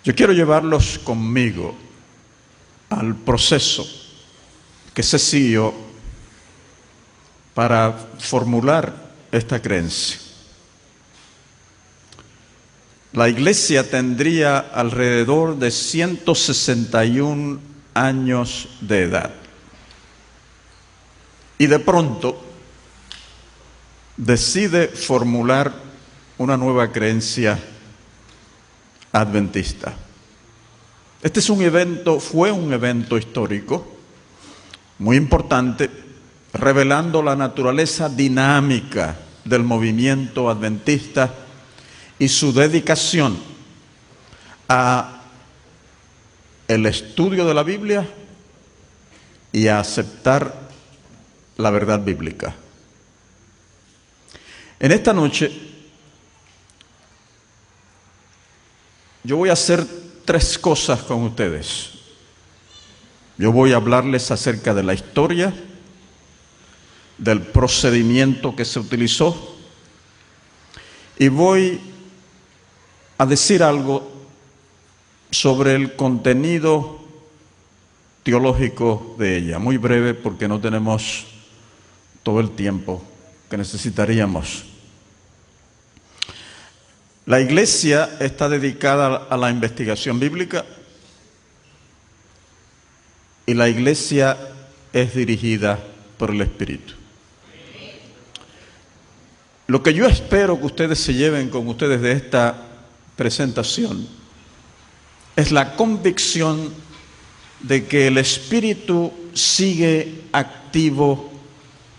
Yo quiero llevarlos conmigo al proceso que se siguió para formular esta creencia. La Iglesia tendría alrededor de 161 años de edad. Y de pronto decide formular una nueva creencia adventista. Este fue un evento histórico muy importante, revelando la naturaleza dinámica del movimiento adventista y su dedicación a el estudio de la Biblia y a aceptar la verdad bíblica. En esta noche yo voy a hacer 3 cosas con ustedes. Yo voy a hablarles acerca de la historia, del procedimiento que se utilizó, y voy a decir algo sobre el contenido teológico de ella. Muy breve, porque no tenemos todo el tiempo que necesitaríamos. La Iglesia está dedicada a la investigación bíblica y la Iglesia es dirigida por el Espíritu. Lo que yo espero que ustedes se lleven con ustedes de esta presentación es la convicción de que el Espíritu sigue activo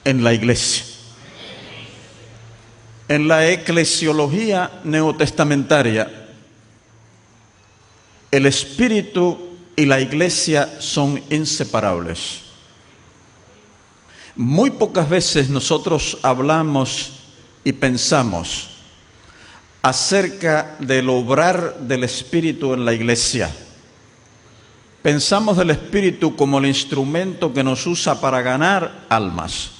en la Iglesia. En la eclesiología neotestamentaria, el Espíritu y la Iglesia son inseparables. Muy pocas veces nosotros hablamos y pensamos acerca del obrar del Espíritu en la Iglesia. Pensamos del Espíritu como el instrumento que nos usa para ganar almas.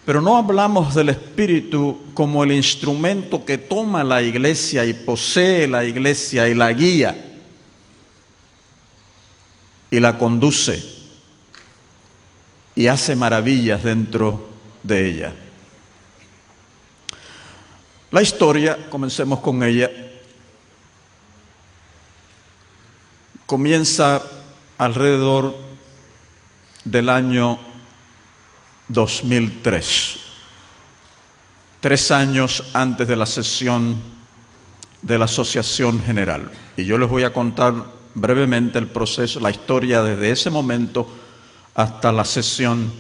Pero no hablamos del Espíritu como el instrumento que toma la Iglesia y posee la Iglesia y la guía y la conduce y hace maravillas dentro de ella. La historia, comencemos con ella, comienza alrededor del año 2003, 3 años antes de la sesión de la Asociación General. Y yo les voy a contar brevemente el proceso, la historia desde ese momento hasta la sesión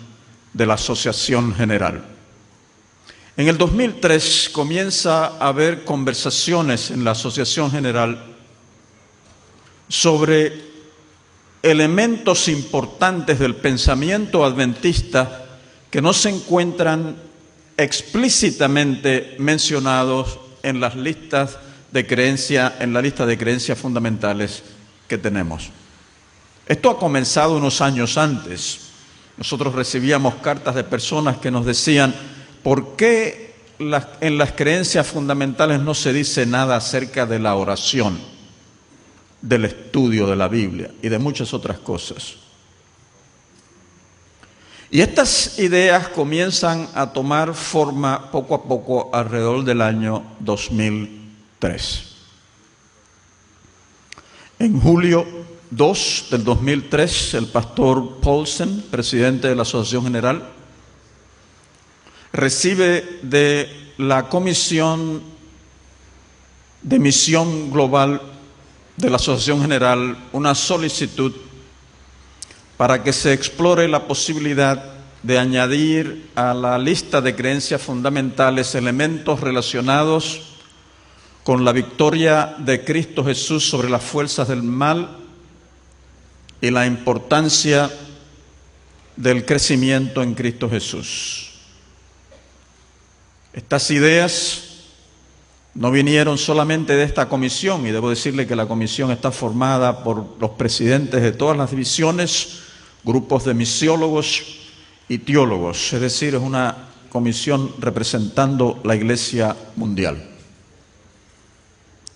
de la Asociación General. En el 2003 comienza a haber conversaciones en la Asociación General sobre elementos importantes del pensamiento adventista que no se encuentran explícitamente mencionados en las listas de creencia, en la lista de creencias fundamentales que tenemos. Esto ha comenzado unos años antes. Nosotros recibíamos cartas de personas que nos decían: ¿por qué en las creencias fundamentales no se dice nada acerca de la oración, del estudio de la Biblia y de muchas otras cosas? Y estas ideas comienzan a tomar forma poco a poco alrededor del año 2003. En julio 2 del 2003, el pastor Paulsen, presidente de la Asociación General, recibe de la Comisión de Misión Global de la Asociación General una solicitud para que se explore la posibilidad de añadir a la lista de creencias fundamentales elementos relacionados con la victoria de Cristo Jesús sobre las fuerzas del mal y la importancia del crecimiento en Cristo Jesús. Estas ideas no vinieron solamente de esta comisión, y debo decirle que la comisión está formada por los presidentes de todas las divisiones, grupos de misiólogos y teólogos, es decir, es una comisión representando la Iglesia mundial.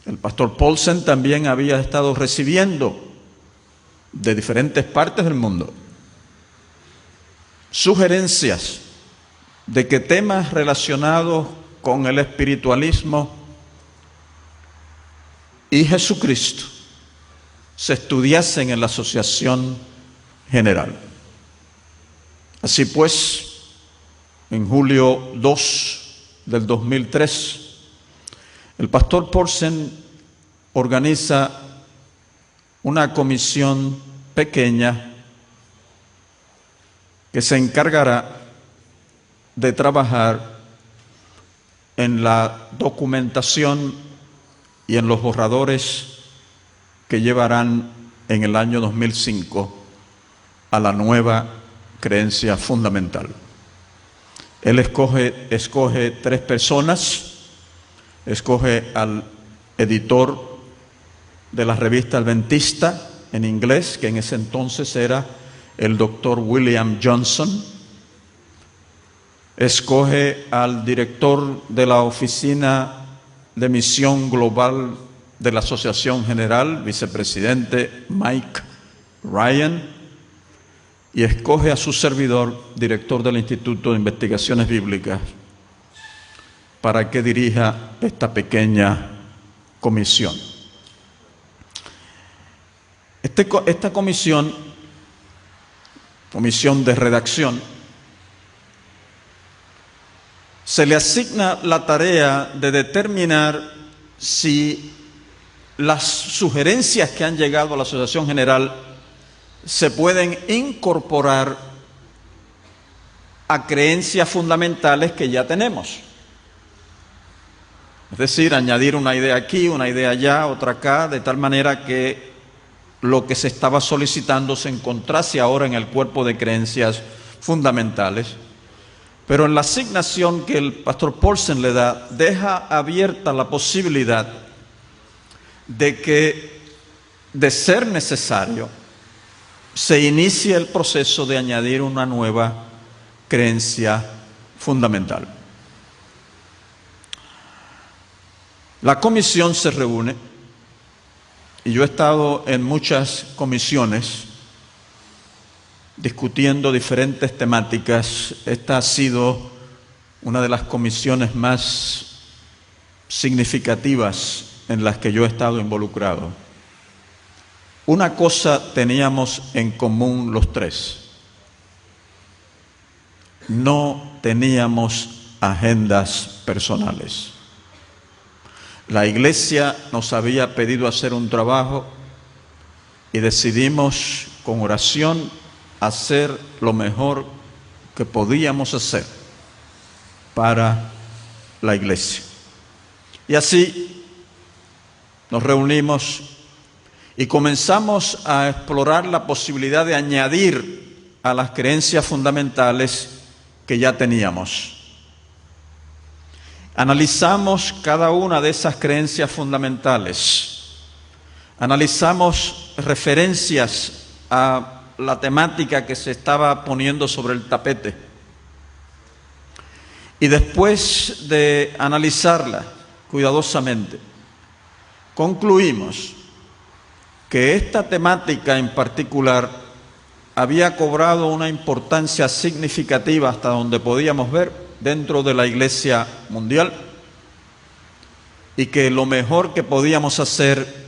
el pastor Paulsen también había estado recibiendo de diferentes partes del mundo sugerencias de que temas relacionados con el espiritualismo y Jesucristo se estudiasen en la Asociación General. Así pues, en julio 2 del 2003, el pastor Paulsen organiza una comisión pequeña que se encargará de trabajar en la documentación y en los borradores que llevarán en el año 2005 a la nueva creencia fundamental. Él escoge 3 personas, escoge al editor de la revista Adventista en inglés, que en ese entonces era el doctor William Johnson, escoge al director de la Oficina de Misión Global de la Asociación General, vicepresidente Mike Ryan, y escoge a su servidor, director del Instituto de Investigaciones Bíblicas, para que dirija esta pequeña comisión. Esta comisión de redacción, se le asigna la tarea de determinar si las sugerencias que han llegado a la Asociación General se pueden incorporar a creencias fundamentales que ya tenemos. Es decir, añadir una idea aquí, una idea allá, otra acá, de tal manera que lo que se estaba solicitando se encontrase ahora en el cuerpo de creencias fundamentales. Pero en la asignación que el pastor Paulsen le da, deja abierta la posibilidad de que, de ser necesario, se inicie el proceso de añadir una nueva creencia fundamental. La comisión se reúne, y yo he estado en muchas comisiones discutiendo diferentes temáticas. Esta ha sido una de las comisiones más significativas en las que yo he estado involucrado. Una cosa teníamos en común los 3: no teníamos agendas personales. La iglesia nos había pedido hacer un trabajo y decidimos con oración hacer lo mejor que podíamos hacer para la iglesia. Y así nos reunimos y comenzamos a explorar la posibilidad de añadir a las creencias fundamentales que ya teníamos. Analizamos cada una de esas creencias fundamentales. Analizamos referencias a la temática que se estaba poniendo sobre el tapete. Y después de analizarla cuidadosamente, concluimos que esta temática en particular había cobrado una importancia significativa hasta donde podíamos ver dentro de la Iglesia mundial, y que lo mejor que podíamos hacer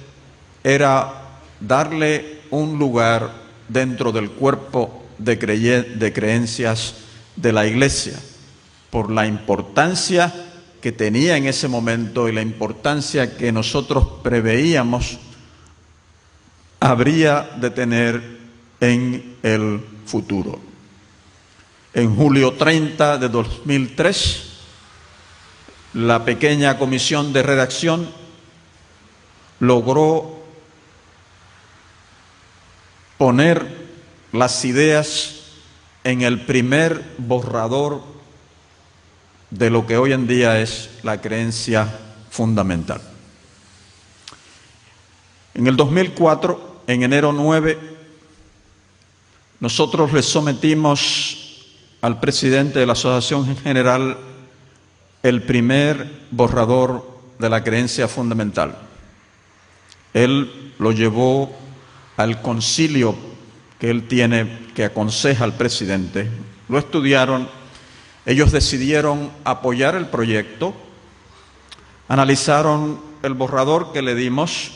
era darle un lugar dentro del cuerpo de creencias de la Iglesia, por la importancia que tenía en ese momento y la importancia que nosotros preveíamos habría de tener en el futuro. En julio 30 de 2003, la pequeña comisión de redacción logró poner las ideas en el primer borrador de lo que hoy en día es la creencia fundamental. En el 2004, en enero 9, nosotros le sometimos al presidente de la Asociación General el primer borrador de la creencia fundamental. él lo llevó al concilio que él tiene, que aconseja al presidente. Lo estudiaron, ellos decidieron apoyar el proyecto, analizaron el borrador que le dimos,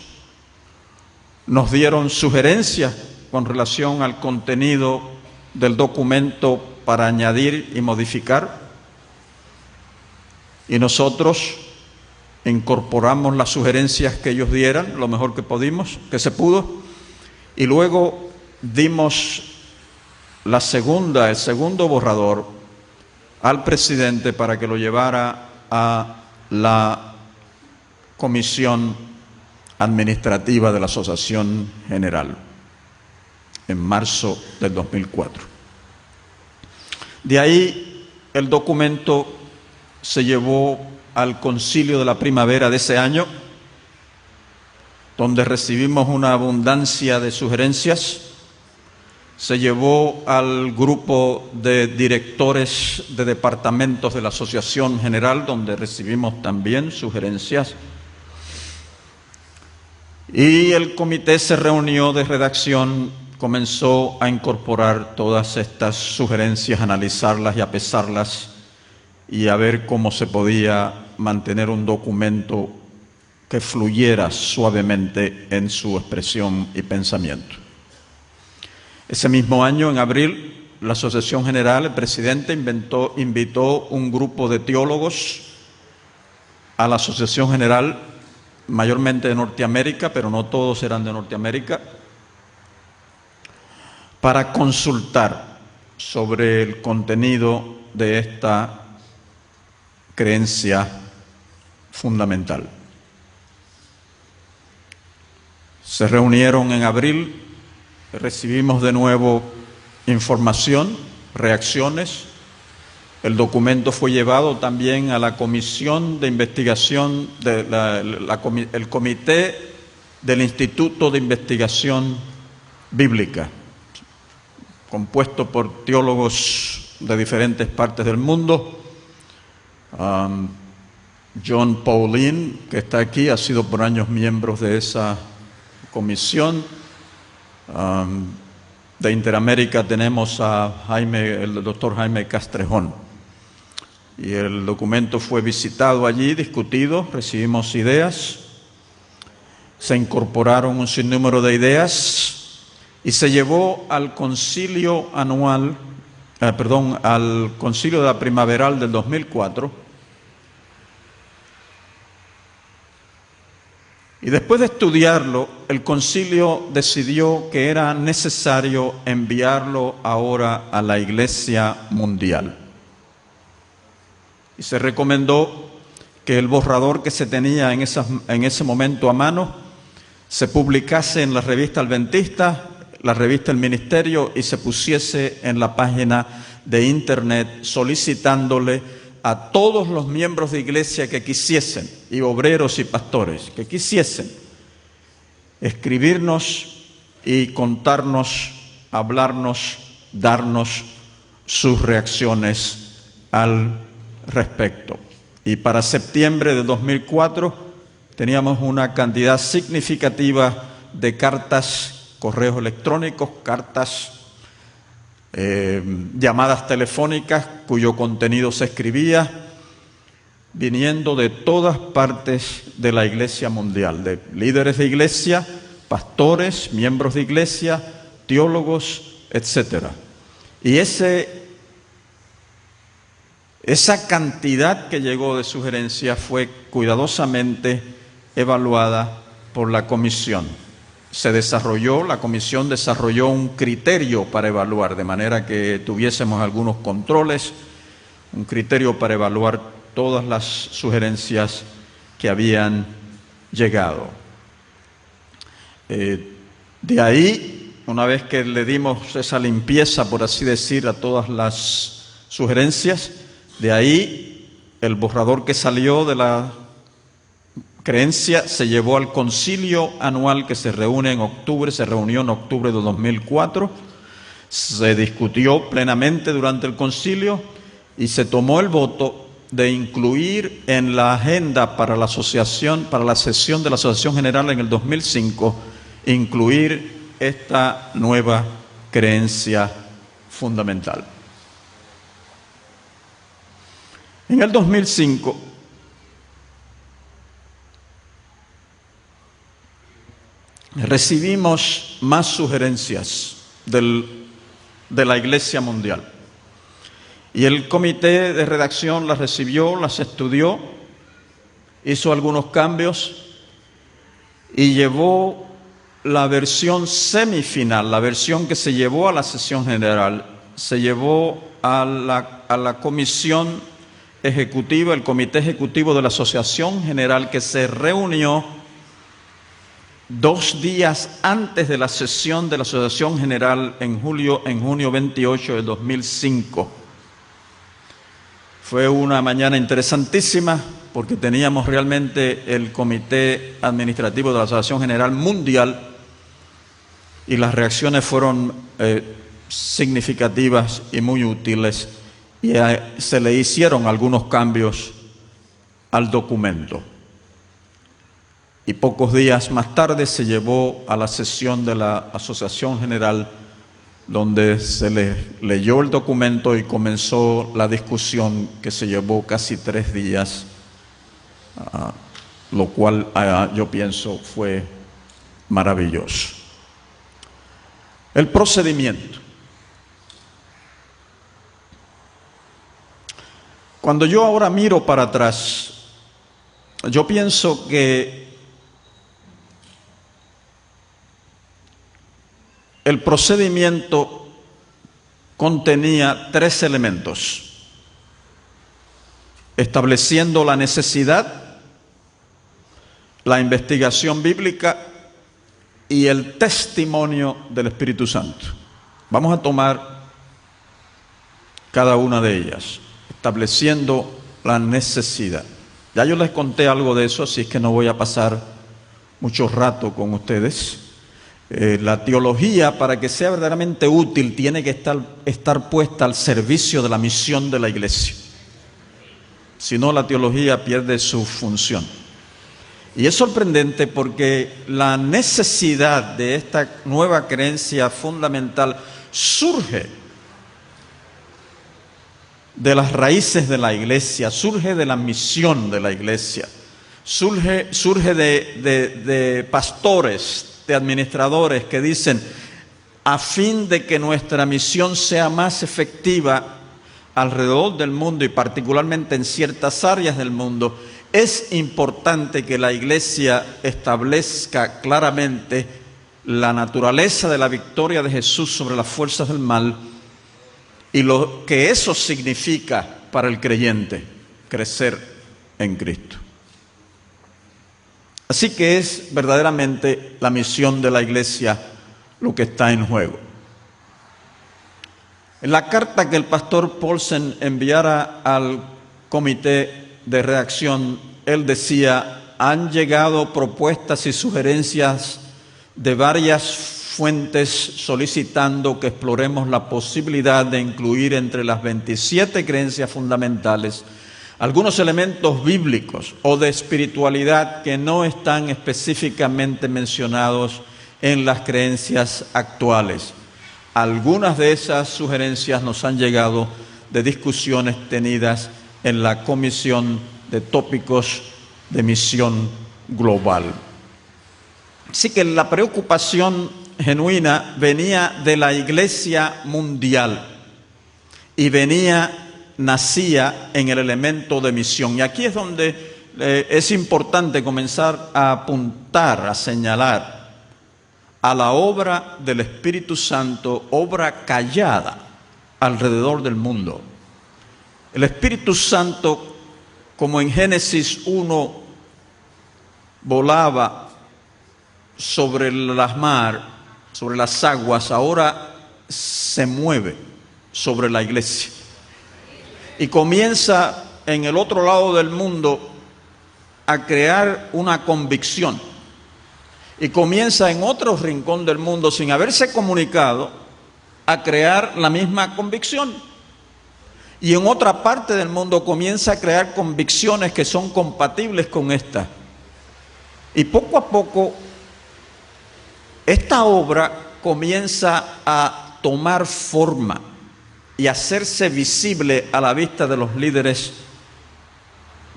nos dieron sugerencias con relación al contenido del documento para añadir y modificar, y nosotros incorporamos las sugerencias que ellos dieran, lo mejor que pudimos, que se pudo, y luego dimos el segundo borrador al presidente para que lo llevara a la Comisión Administrativa de la Asociación General en marzo del 2004. De ahí el documento se llevó al concilio de la primavera de ese año, donde recibimos una abundancia de sugerencias. Se llevó al grupo de directores de departamentos de la Asociación General, donde recibimos también sugerencias. Y el comité se reunió de redacción, comenzó a incorporar todas estas sugerencias, a analizarlas y a pesarlas y a ver cómo se podía mantener un documento que fluyera suavemente en su expresión y pensamiento. Ese mismo año, en abril, la Asociación General, el presidente invitó un grupo de teólogos a la Asociación General, mayormente de Norteamérica, pero no todos eran de Norteamérica, para consultar sobre el contenido de esta creencia fundamental. Se reunieron en abril, recibimos de nuevo información, reacciones. El documento fue llevado también a la comisión de investigación, el comité del Instituto de Investigación Bíblica, compuesto por teólogos de diferentes partes del mundo. John Paulin, que está aquí, ha sido por años miembro de esa comisión. De Interamérica tenemos a el doctor Jaime Castrejón. Y el documento fue visitado allí, discutido, recibimos ideas, se incorporaron un sinnúmero de ideas y se llevó al concilio anual, al concilio de la primaveral del 2004. Y después de estudiarlo, el concilio decidió que era necesario enviarlo ahora a la Iglesia Mundial. Y se recomendó que el borrador que se tenía en ese momento a mano se publicase en la revista Adventista, la revista El Ministerio, y se pusiese en la página de internet, solicitándole a todos los miembros de iglesia que quisiesen, y obreros y pastores que quisiesen, escribirnos y contarnos, hablarnos, darnos sus reacciones al respecto. Y para septiembre de 2004 teníamos una cantidad significativa de cartas, correos electrónicos, cartas, llamadas telefónicas cuyo contenido se escribía, viniendo de todas partes de la Iglesia Mundial, de líderes de iglesia, pastores, miembros de iglesia, teólogos, etc. Y esa cantidad que llegó de sugerencias fue cuidadosamente evaluada por la comisión. La comisión desarrolló un criterio para evaluar, de manera que tuviésemos algunos controles, un criterio para evaluar todas las sugerencias que habían llegado. De ahí, una vez que le dimos esa limpieza, por así decir, a todas las sugerencias, de ahí el borrador que salió de la creencia se llevó al concilio anual que se reunió en octubre de 2004, se discutió plenamente durante el concilio y se tomó el voto de incluir en la agenda para la asociación, para la sesión de la Asociación General en el 2005, incluir esta nueva creencia fundamental. En el 2005, recibimos más sugerencias de la Iglesia Mundial. Y el comité de redacción las recibió, las estudió, hizo algunos cambios y llevó la versión semifinal, la versión que se llevó a la sesión general, se llevó a la comisión ejecutiva, el comité ejecutivo de la Asociación General, que se reunió 2 días antes de la sesión de la Asociación General en junio 28 de 2005. Fue una mañana interesantísima porque teníamos realmente el comité administrativo de la Asociación General Mundial y las reacciones fueron significativas y muy útiles, y se le hicieron algunos cambios al documento. Y pocos días más tarde se llevó a la sesión de la Asociación General, donde se le leyó el documento y comenzó la discusión que se llevó casi 3 días, lo cual yo pienso fue maravilloso. El procedimiento. Cuando yo ahora miro para atrás, yo pienso que el procedimiento contenía 3 elementos: estableciendo la necesidad, la investigación bíblica y el testimonio del Espíritu Santo. Vamos a tomar cada una de ellas, estableciendo la necesidad. Ya yo les conté algo de eso, así es que no voy a pasar mucho rato con ustedes. La teología, para que sea verdaderamente útil, tiene que estar puesta al servicio de la misión de la iglesia. Si no, la teología pierde su función. Y es sorprendente porque la necesidad de esta nueva creencia fundamental surge de las raíces de la iglesia, surge de la misión de la iglesia, surge de pastores, de administradores que dicen: a fin de que nuestra misión sea más efectiva alrededor del mundo y particularmente en ciertas áreas del mundo, es importante que la iglesia establezca claramente la naturaleza de la victoria de Jesús sobre las fuerzas del mal y lo que eso significa para el creyente, crecer en Cristo. Así que es verdaderamente la misión de la iglesia lo que está en juego. En la carta que el pastor Paulsen enviara al comité de redacción, él decía: han llegado propuestas y sugerencias de varias fuentes solicitando que exploremos la posibilidad de incluir entre las 27 creencias fundamentales algunos elementos bíblicos o de espiritualidad que no están específicamente mencionados en las creencias actuales. Algunas de esas sugerencias nos han llegado de discusiones tenidas en la Comisión de Tópicos de Misión Global. Así que la preocupación genuina venía de la Iglesia Mundial y nacía en el elemento de misión. Y aquí es donde es importante comenzar a apuntar, a señalar a la obra del Espíritu Santo, obra callada alrededor del mundo. El Espíritu Santo, como en Génesis 1 volaba sobre las mares, sobre las aguas, ahora se mueve sobre la iglesia. Y comienza en el otro lado del mundo a crear una convicción. Y comienza en otro rincón del mundo, sin haberse comunicado, a crear la misma convicción. y en otra parte del mundo comienza a crear convicciones que son compatibles con esta. Y poco a poco esta obra comienza a tomar forma y hacerse visible a la vista de los líderes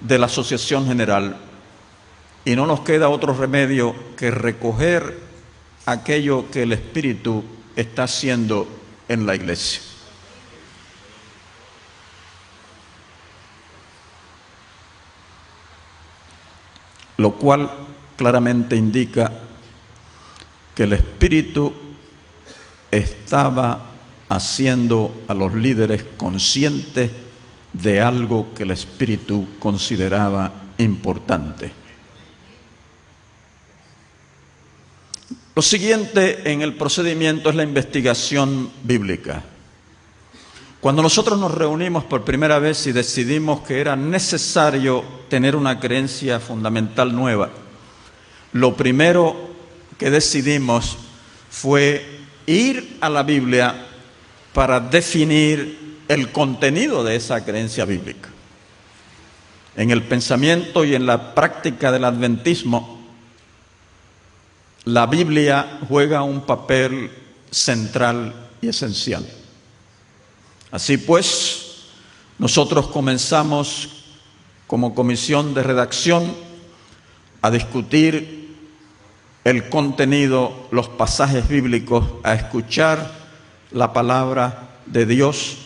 de la Asociación General. Y no nos queda otro remedio que recoger aquello que el Espíritu está haciendo en la iglesia. Lo cual claramente indica que el Espíritu estaba haciendo a los líderes conscientes de algo que el Espíritu consideraba importante. Lo siguiente en el procedimiento es la investigación bíblica. Cuando nosotros nos reunimos por primera vez y decidimos que era necesario tener una creencia fundamental nueva, lo primero que decidimos fue ir a la Biblia para definir el contenido de esa creencia bíblica. En el pensamiento y en la práctica del adventismo, la Biblia juega un papel central y esencial. Así pues, nosotros comenzamos como comisión de redacción a discutir el contenido, los pasajes bíblicos, a escuchar la palabra de Dios,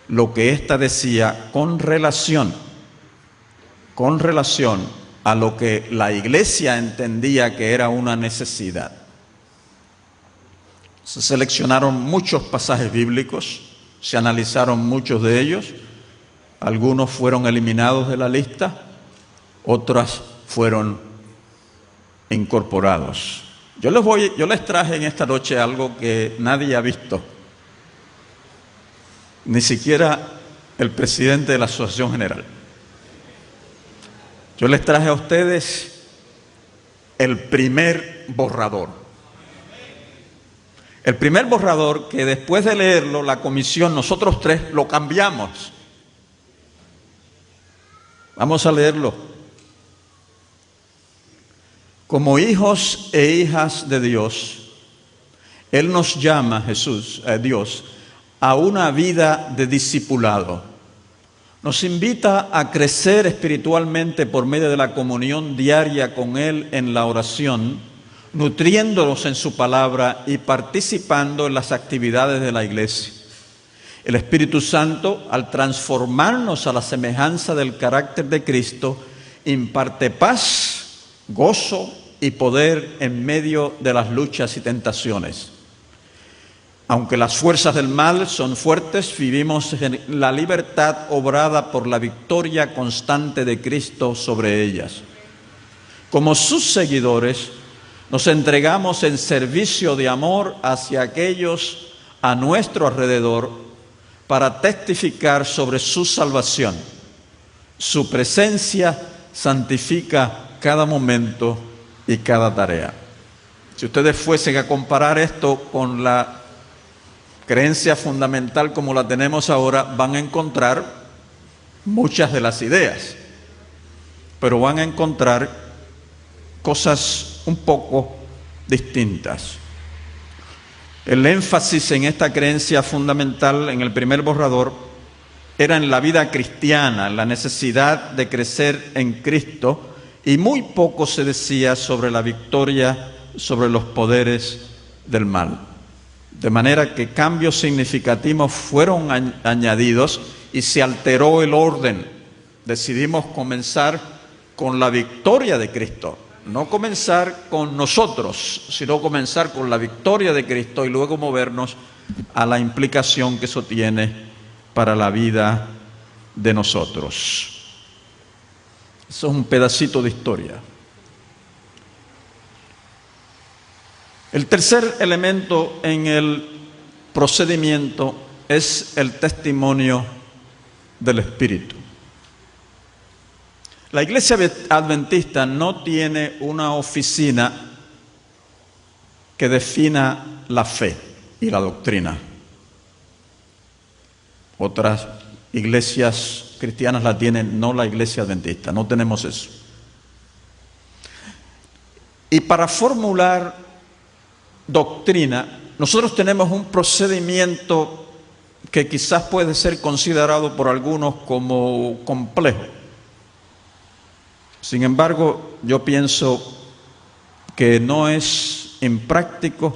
lo que ésta decía con relación a lo que la iglesia entendía que era una necesidad. Se seleccionaron muchos pasajes bíblicos, se analizaron muchos de ellos, algunos fueron eliminados de la lista, otras fueron incorporados. Yo les traje en esta noche algo que nadie ha visto, ni siquiera el presidente de la Asociación General. Yo les traje a ustedes el primer borrador. El primer borrador que después de leerlo, la comisión, nosotros tres, lo cambiamos. Vamos a leerlo. Como hijos e hijas de Dios, Él nos llama, Dios, a una vida de discipulado. Nos invita a crecer espiritualmente por medio de la comunión diaria con Él en la oración, nutriéndonos en su palabra y participando en las actividades de la iglesia. El Espíritu Santo, al transformarnos a la semejanza del carácter de Cristo, imparte paz, gozo y poder en medio de las luchas y tentaciones. Aunque las fuerzas del mal son fuertes, vivimos en la libertad obrada por la victoria constante de Cristo sobre ellas. Como sus seguidores, nos entregamos en servicio de amor hacia aquellos a nuestro alrededor para testificar sobre su salvación. Su presencia santifica cada momento y cada tarea. Si ustedes fuesen a comparar esto con la creencia fundamental como la tenemos ahora, van a encontrar muchas de las ideas, pero van a encontrar cosas un poco distintas. El énfasis en esta creencia fundamental en el primer borrador era en la vida cristiana, en la necesidad de crecer en Cristo, y muy poco se decía sobre la victoria sobre los poderes del mal. De manera que cambios significativos fueron añadidos y se alteró el orden. Decidimos comenzar con la victoria de Cristo. No comenzar con nosotros, sino comenzar con la victoria de Cristo y luego movernos a la implicación que eso tiene para la vida de nosotros. Eso es un pedacito de historia. El tercer elemento en el procedimiento es el testimonio del Espíritu. La Iglesia Adventista no tiene una oficina que defina la fe y la doctrina. Otras iglesias cristianas la tienen, no la iglesia adventista, no tenemos eso. Y para formular doctrina, nosotros tenemos un procedimiento que quizás puede ser considerado por algunos como complejo. Sin embargo, yo pienso que no es impráctico,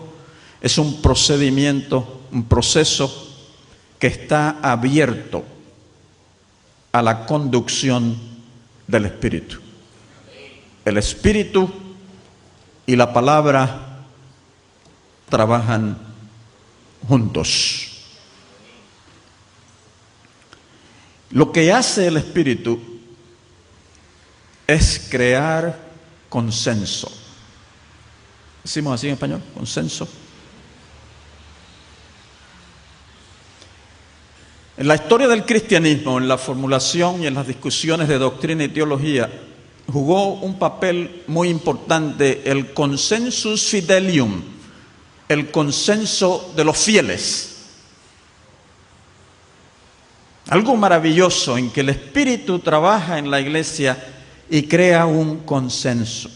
es un procedimiento, un proceso que está abierto a la conducción del Espíritu. El Espíritu y la palabra trabajan juntos. Lo que hace el Espíritu es crear consenso. ¿Decimos así en español? Consenso. En la historia del cristianismo, en la formulación y en las discusiones de doctrina y teología, jugó un papel muy importante el consensus fidelium, el consenso de los fieles. Algo maravilloso en que el Espíritu trabaja en la iglesia y crea un consenso.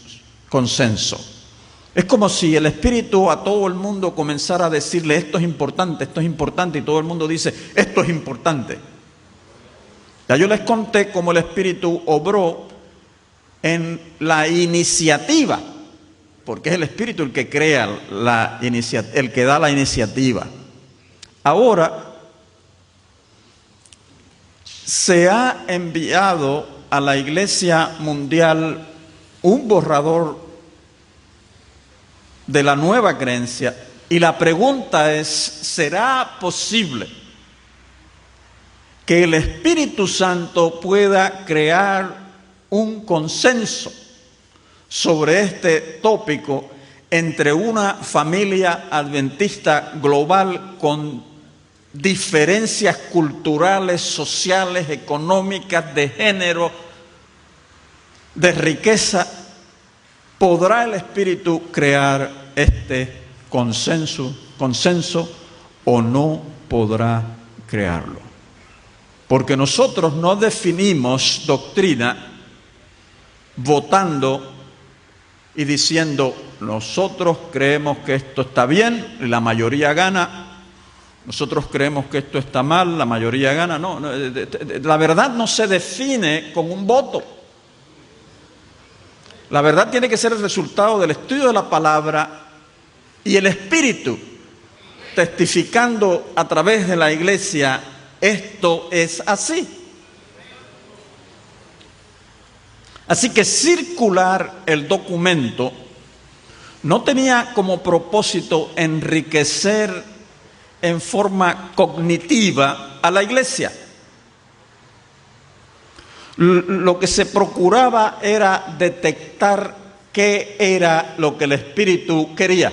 Es como si el Espíritu a todo el mundo comenzara a decirle esto es importante, y todo el mundo dice esto es importante. Ya yo les conté cómo el Espíritu obró en la iniciativa, porque es el Espíritu el que crea el que da la iniciativa. Ahora se ha enviado a la Iglesia mundial un borrador de la nueva creencia y la pregunta es, ¿será posible que el Espíritu Santo pueda crear un consenso sobre este tópico entre una familia adventista global con diferencias culturales, sociales, económicas, de género, de riqueza? ¿Podrá el Espíritu crear este consenso o no podrá crearlo? Porque nosotros no definimos doctrina votando y diciendo nosotros creemos que esto está bien y la mayoría gana, nosotros creemos que esto está mal, la mayoría gana. No, la verdad no se define con un voto. La verdad tiene que ser el resultado del estudio de la palabra y el Espíritu testificando a través de la iglesia, esto es así. Así que circular el documento no tenía como propósito enriquecer en forma cognitiva a la iglesia. Lo que se procuraba era detectar qué era lo que el Espíritu quería.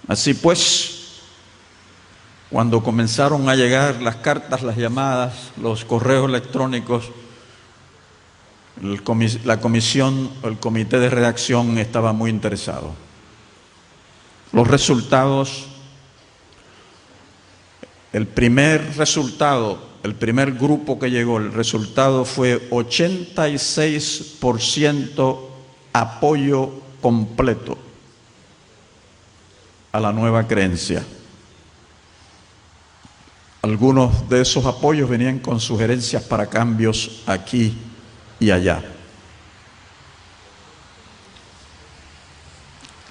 Así pues, cuando comenzaron a llegar las cartas, las llamadas, los correos electrónicos, la comisión o el comité de redacción estaba muy interesado. Los resultados, el primer grupo que llegó, el resultado fue 86% apoyo completo a la nueva creencia. Algunos de esos apoyos venían con sugerencias para cambios aquí y allá.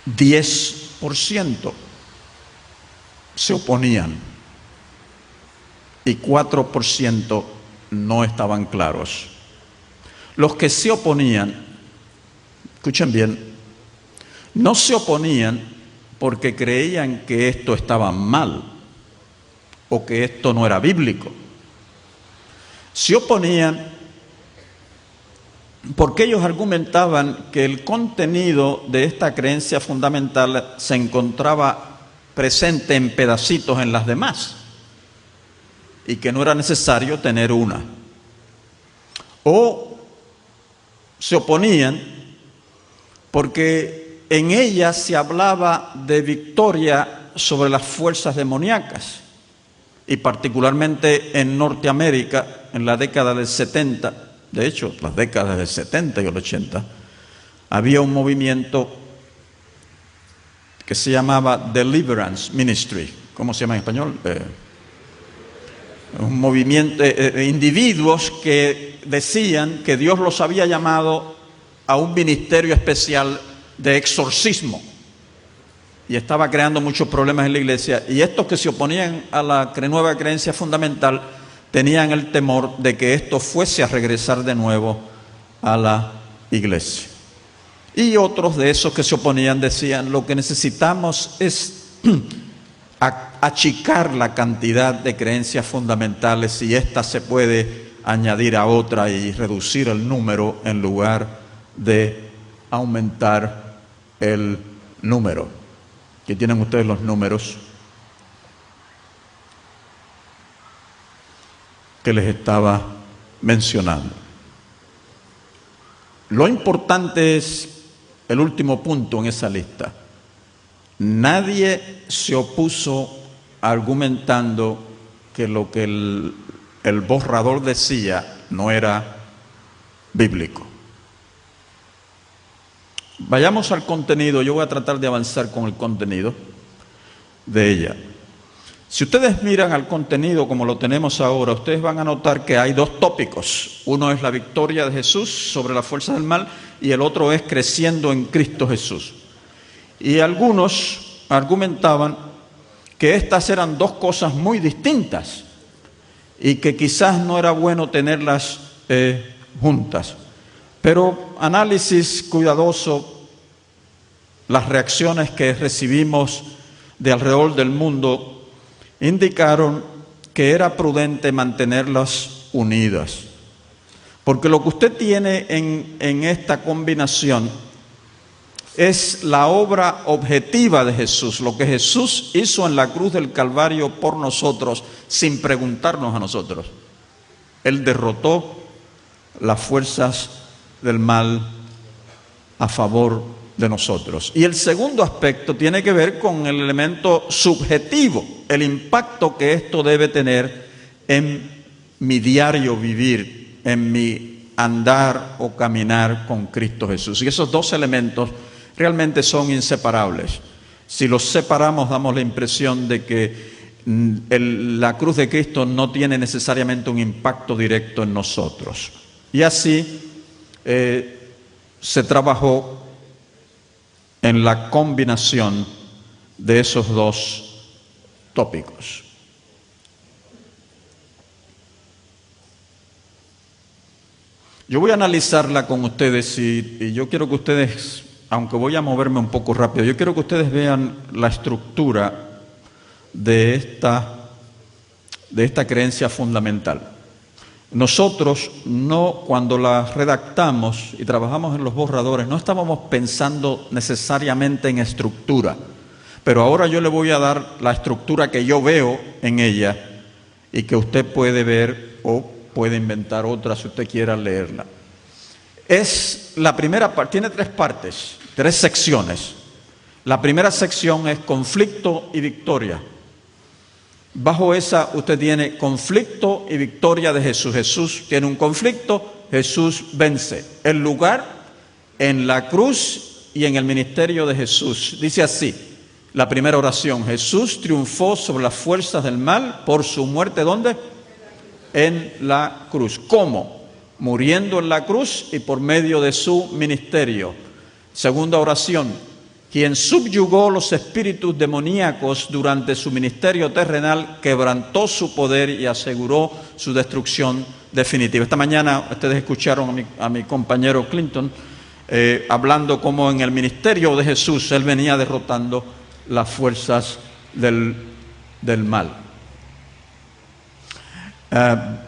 10% se oponían y 4% no estaban claros. Los que se oponían, escuchen bien, no se oponían porque creían que esto estaba mal o que esto no era bíblico. Se oponían porque ellos argumentaban que el contenido de esta creencia fundamental se encontraba presente en pedacitos en las demás y que no era necesario tener una. O se oponían porque en ella se hablaba de victoria sobre las fuerzas demoníacas, y particularmente en Norteamérica, en la década del 70, de hecho, las décadas del 70 y el 80, había un movimiento que se llamaba Deliverance Ministry. ¿Cómo se llama en español? Un movimiento de individuos que decían que Dios los había llamado a un ministerio especial de exorcismo, y estaba creando muchos problemas en la iglesia, y estos que se oponían a la nueva creencia fundamental tenían el temor de que esto fuese a regresar de nuevo a la iglesia. Y otros de esos que se oponían decían: lo que necesitamos es achicar la cantidad de creencias fundamentales, y esta se puede añadir a otra y reducir el número en lugar de aumentar el número. Aquí tienen ustedes los números que les estaba mencionando. Lo importante es el último punto en esa lista. Nadie se opuso argumentando que lo que el borrador decía no era bíblico. Vayamos al contenido. Yo voy a tratar de avanzar con el contenido de ella. Si ustedes miran al contenido como lo tenemos ahora, ustedes van a notar que hay dos tópicos. Uno es la victoria de Jesús sobre las fuerzas del mal, y el otro es creciendo en Cristo Jesús. Y algunos argumentaban que estas eran dos cosas muy distintas y que quizás no era bueno tenerlas juntas. Pero análisis cuidadoso, las reacciones que recibimos de alrededor del mundo indicaron que era prudente mantenerlas unidas. Porque lo que usted tiene en esta combinación es la obra objetiva de Jesús, lo que Jesús hizo en la cruz del Calvario por nosotros, sin preguntarnos a nosotros. Él derrotó las fuerzas del mal a favor de nosotros. Y el segundo aspecto tiene que ver con el elemento subjetivo, el impacto que esto debe tener en mi diario vivir, en mi andar o caminar con Cristo Jesús. Y esos dos elementos realmente son inseparables. Si los separamos, damos la impresión de que la cruz de Cristo no tiene necesariamente un impacto directo en nosotros. Y así se trabajó en la combinación de esos dos tópicos. Yo voy a analizarla con ustedes y yo quiero que ustedes, aunque voy a moverme un poco rápido, yo quiero que ustedes vean la estructura de esta creencia fundamental. Nosotros cuando la redactamos y trabajamos en los borradores, no estábamos pensando necesariamente en estructura, pero ahora yo le voy a dar la estructura que yo veo en ella y que usted puede ver o puede inventar otra si usted quiera leerla. Es la primera parte, tiene tres partes, tres secciones. La primera sección es conflicto y victoria. Bajo esa usted tiene conflicto y victoria de Jesús. Jesús tiene un conflicto, Jesús vence. El lugar en la cruz y en el ministerio de Jesús. Dice así, la primera oración: Jesús triunfó sobre las fuerzas del mal por su muerte, ¿dónde? En la cruz. ¿Cómo? Muriendo en la cruz y por medio de su ministerio. Segunda oración: quien subyugó los espíritus demoníacos durante su ministerio terrenal, quebrantó su poder y aseguró su destrucción definitiva. Esta mañana ustedes escucharon a mi compañero Clinton hablando cómo en el ministerio de Jesús él venía derrotando las fuerzas del mal.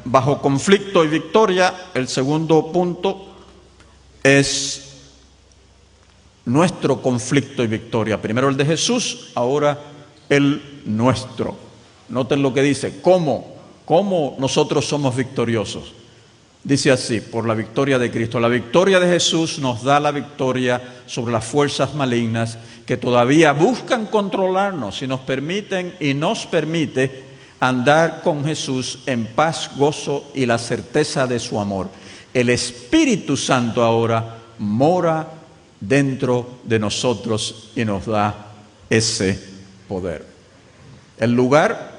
Bajo conflicto y victoria, el segundo punto es nuestro conflicto y victoria. Primero el de Jesús, ahora el nuestro. Noten lo que dice, ¿cómo nosotros somos victoriosos? Dice así, por la victoria de Cristo. La victoria de Jesús nos da la victoria sobre las fuerzas malignas que todavía buscan controlarnos y nos permite andar con Jesús en paz, gozo y la certeza de su amor. El Espíritu Santo ahora mora dentro de nosotros y nos da ese poder. El lugar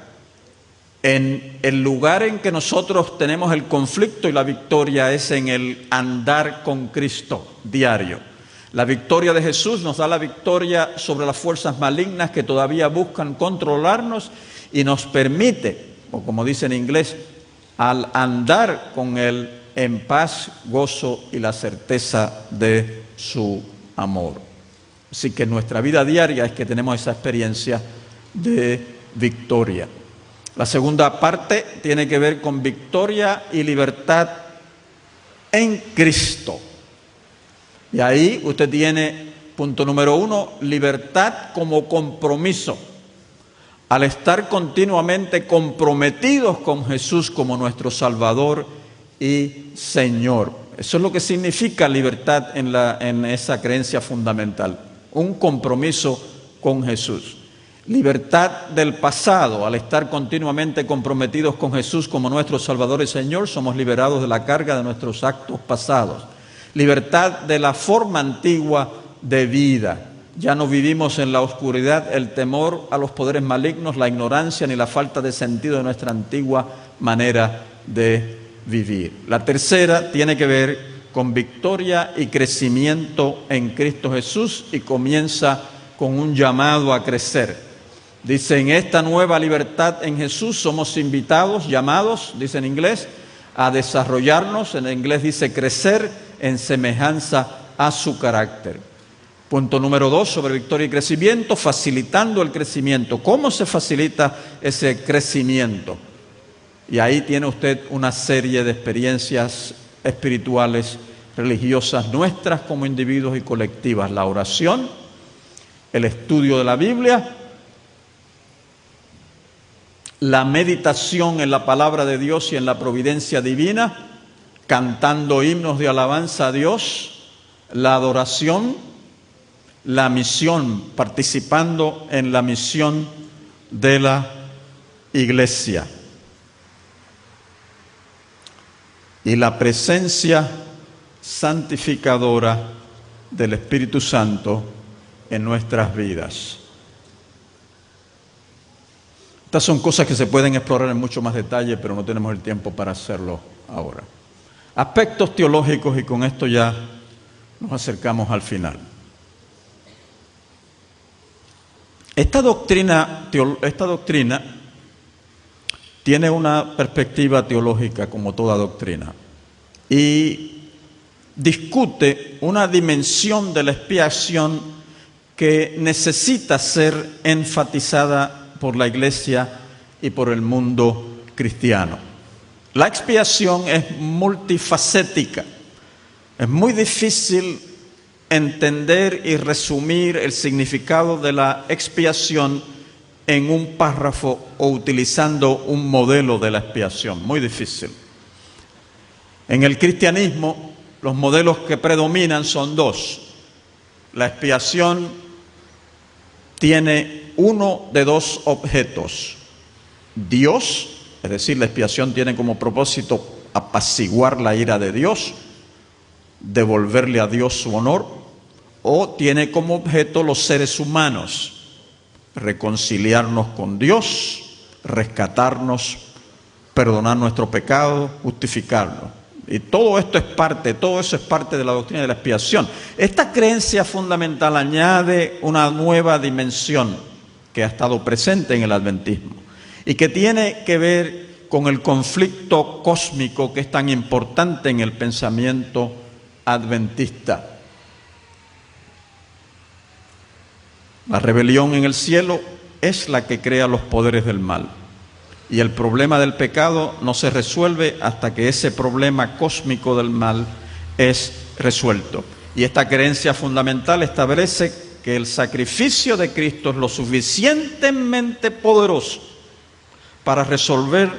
en que nosotros tenemos el conflicto y la victoria es en el andar con Cristo diario. La victoria de Jesús nos da la victoria sobre las fuerzas malignas que todavía buscan controlarnos y nos permite, o como dice en inglés, al andar con Él en paz, gozo y la certeza de su amor. Así que en nuestra vida diaria es que tenemos esa experiencia de victoria. La segunda parte tiene que ver con victoria y libertad en Cristo. Y ahí usted tiene, punto número 1, libertad como compromiso. Al estar continuamente comprometidos con Jesús como nuestro Salvador y Señor. Eso es lo que significa libertad en esa creencia fundamental. Un compromiso con Jesús. Libertad del pasado. Al estar continuamente comprometidos con Jesús como nuestro Salvador y Señor, somos liberados de la carga de nuestros actos pasados. Libertad de la forma antigua de vida. Ya no vivimos en la oscuridad, el temor a los poderes malignos, la ignorancia ni la falta de sentido de nuestra antigua manera de vivir. La tercera tiene que ver con victoria y crecimiento en Cristo Jesús y comienza con un llamado a crecer. Dice, en esta nueva libertad en Jesús somos invitados, llamados, dice en inglés, a desarrollarnos, en inglés dice crecer en semejanza a su carácter. Punto número 2, sobre victoria y crecimiento, facilitando el crecimiento. ¿Cómo se facilita ese crecimiento? Y ahí tiene usted una serie de experiencias espirituales, religiosas nuestras como individuos y colectivas. La oración, el estudio de la Biblia, la meditación en la palabra de Dios y en la providencia divina, cantando himnos de alabanza a Dios, la adoración, la misión, participando en la misión de la iglesia. Y la presencia santificadora del Espíritu Santo en nuestras vidas. Estas son cosas que se pueden explorar en mucho más detalle, pero no tenemos el tiempo para hacerlo ahora. Aspectos teológicos, y con esto ya nos acercamos al final. Esta doctrina tiene una perspectiva teológica como toda doctrina y discute una dimensión de la expiación que necesita ser enfatizada por la Iglesia y por el mundo cristiano. La expiación es multifacética. Es muy difícil entender y resumir el significado de la expiación en un párrafo o utilizando un modelo de la expiación. Muy difícil. En el cristianismo, los modelos que predominan son dos. La expiación tiene uno de dos objetos. Dios, es decir, la expiación tiene como propósito apaciguar la ira de Dios, devolverle a Dios su honor, o tiene como objeto los seres humanos, reconciliarnos con Dios, rescatarnos, perdonar nuestro pecado, justificarnos. Y todo eso es parte de la doctrina de la expiación. Esta creencia fundamental añade una nueva dimensión que ha estado presente en el adventismo y que tiene que ver con el conflicto cósmico que es tan importante en el pensamiento adventista. La rebelión en el cielo es la que crea los poderes del mal. Y el problema del pecado no se resuelve hasta que ese problema cósmico del mal es resuelto. Y esta creencia fundamental establece que el sacrificio de Cristo es lo suficientemente poderoso para resolver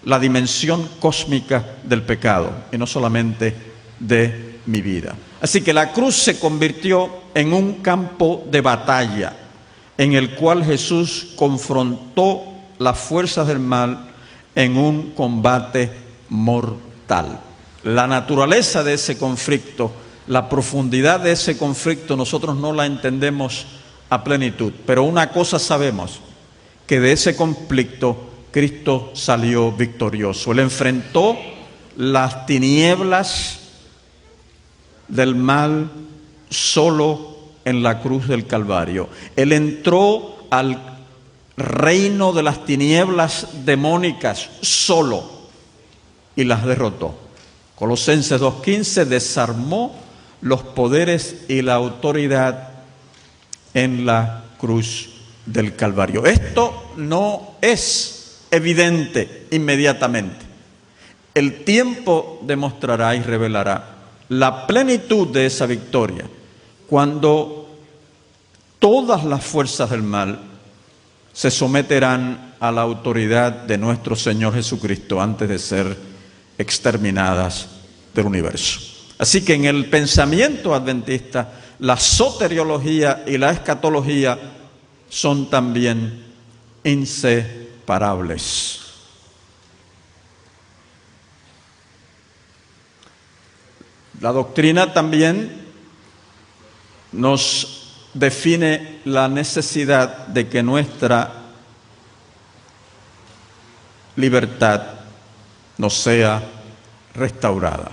la dimensión cósmica del pecado, y no solamente de mi vida. Así que la cruz se convirtió en un campo de batalla en el cual Jesús confrontó las fuerzas del mal en un combate mortal. La naturaleza de ese conflicto, la profundidad de ese conflicto, nosotros no la entendemos a plenitud. Pero una cosa sabemos, que de ese conflicto Cristo salió victorioso. Él enfrentó las tinieblas del mal solo en la cruz del Calvario. Él entró al reino de las tinieblas demónicas solo y las derrotó. Colosenses 2:15 desarmó los poderes y la autoridad en la cruz del Calvario. Esto no es evidente inmediatamente. El tiempo demostrará y revelará la plenitud de esa victoria cuando todas las fuerzas del mal se someterán a la autoridad de nuestro Señor Jesucristo antes de ser exterminadas del universo. Así que en el pensamiento adventista, la soteriología y la escatología son también inseparables. La doctrina también nos define la necesidad de que nuestra libertad nos sea restaurada.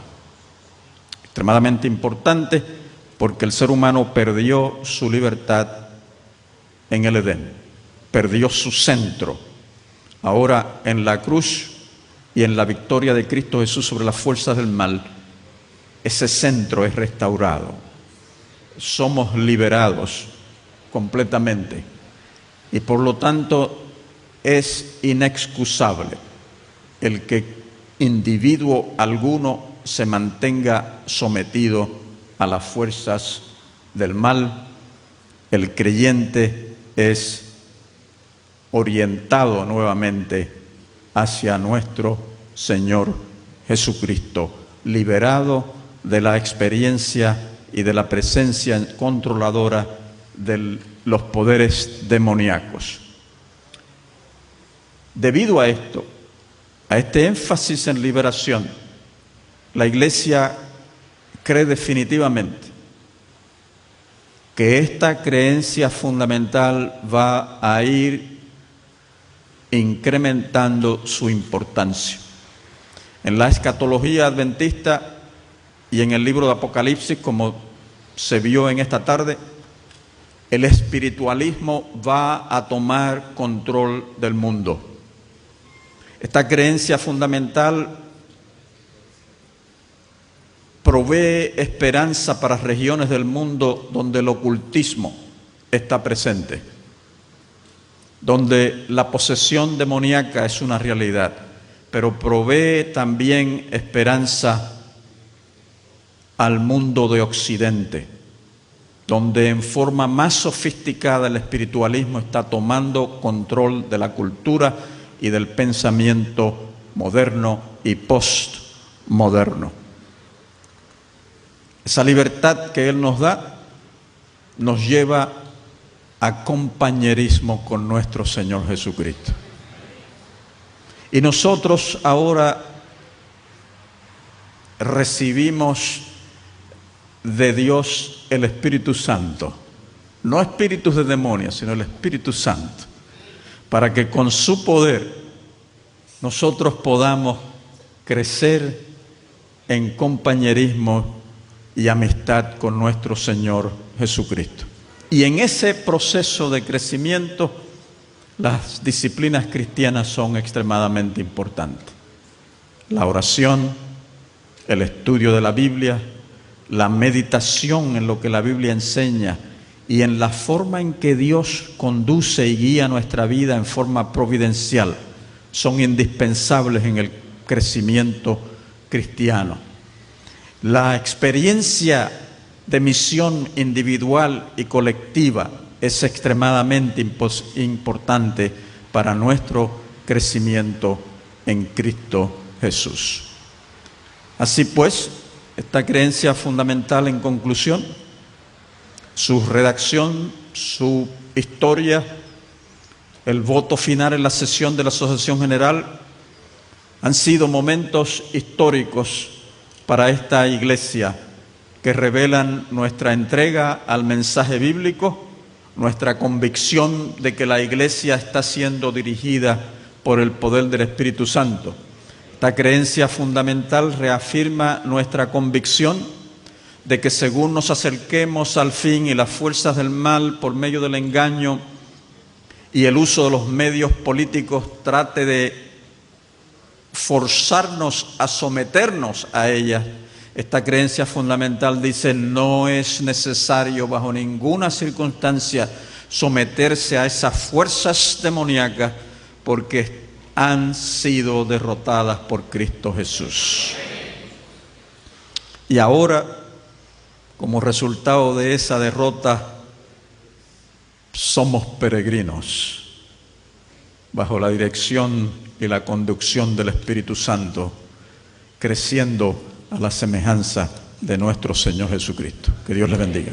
Extremadamente importante porque el ser humano perdió su libertad en el Edén, perdió su centro. Ahora en la cruz y en la victoria de Cristo Jesús sobre las fuerzas del mal, ese centro es restaurado. Somos liberados completamente y por lo tanto es inexcusable el que individuo alguno se mantenga sometido a las fuerzas del mal. El creyente es orientado nuevamente hacia nuestro Señor Jesucristo, liberado de la experiencia y de la presencia controladora de los poderes demoníacos. Debido a esto, a este énfasis en liberación, la Iglesia cree definitivamente que esta creencia fundamental va a ir incrementando su importancia. En la escatología adventista y en el libro de Apocalipsis, como se vio en esta tarde, el espiritualismo va a tomar control del mundo. Esta creencia fundamental provee esperanza para regiones del mundo donde el ocultismo está presente, donde la posesión demoníaca es una realidad, pero provee también esperanza al mundo de Occidente, donde en forma más sofisticada el espiritualismo está tomando control de la cultura y del pensamiento moderno y postmoderno. Esa libertad que Él nos da nos lleva a compañerismo con nuestro Señor Jesucristo. Y nosotros ahora recibimos de Dios el Espíritu Santo, no espíritus de demonios, sino el Espíritu Santo, para que con su poder nosotros podamos crecer en compañerismo y amistad con nuestro Señor Jesucristo. Y en ese proceso de crecimiento, las disciplinas cristianas son extremadamente importantes. La oración, el estudio de la Biblia, la meditación en lo que la Biblia enseña y en la forma en que Dios conduce y guía nuestra vida en forma providencial, son indispensables en el crecimiento cristiano. La experiencia de misión individual y colectiva es extremadamente importante para nuestro crecimiento en Cristo Jesús. Así pues, Esta creencia fundamental, en conclusión, su redacción, su historia, el voto final en la sesión de la Asociación General han sido momentos históricos para esta Iglesia que revelan nuestra entrega al mensaje bíblico, nuestra convicción de que la Iglesia está siendo dirigida por el poder del Espíritu Santo. Esta creencia fundamental reafirma nuestra convicción de que según nos acerquemos al fin y las fuerzas del mal por medio del engaño y el uso de los medios políticos trate de forzarnos a someternos a ellas, esta creencia fundamental dice: no es necesario bajo ninguna circunstancia someterse a esas fuerzas demoníacas porque han sido derrotadas por Cristo Jesús. Y ahora, como resultado de esa derrota, somos peregrinos bajo la dirección y la conducción del Espíritu Santo, creciendo a la semejanza de nuestro Señor Jesucristo. Que Dios les bendiga.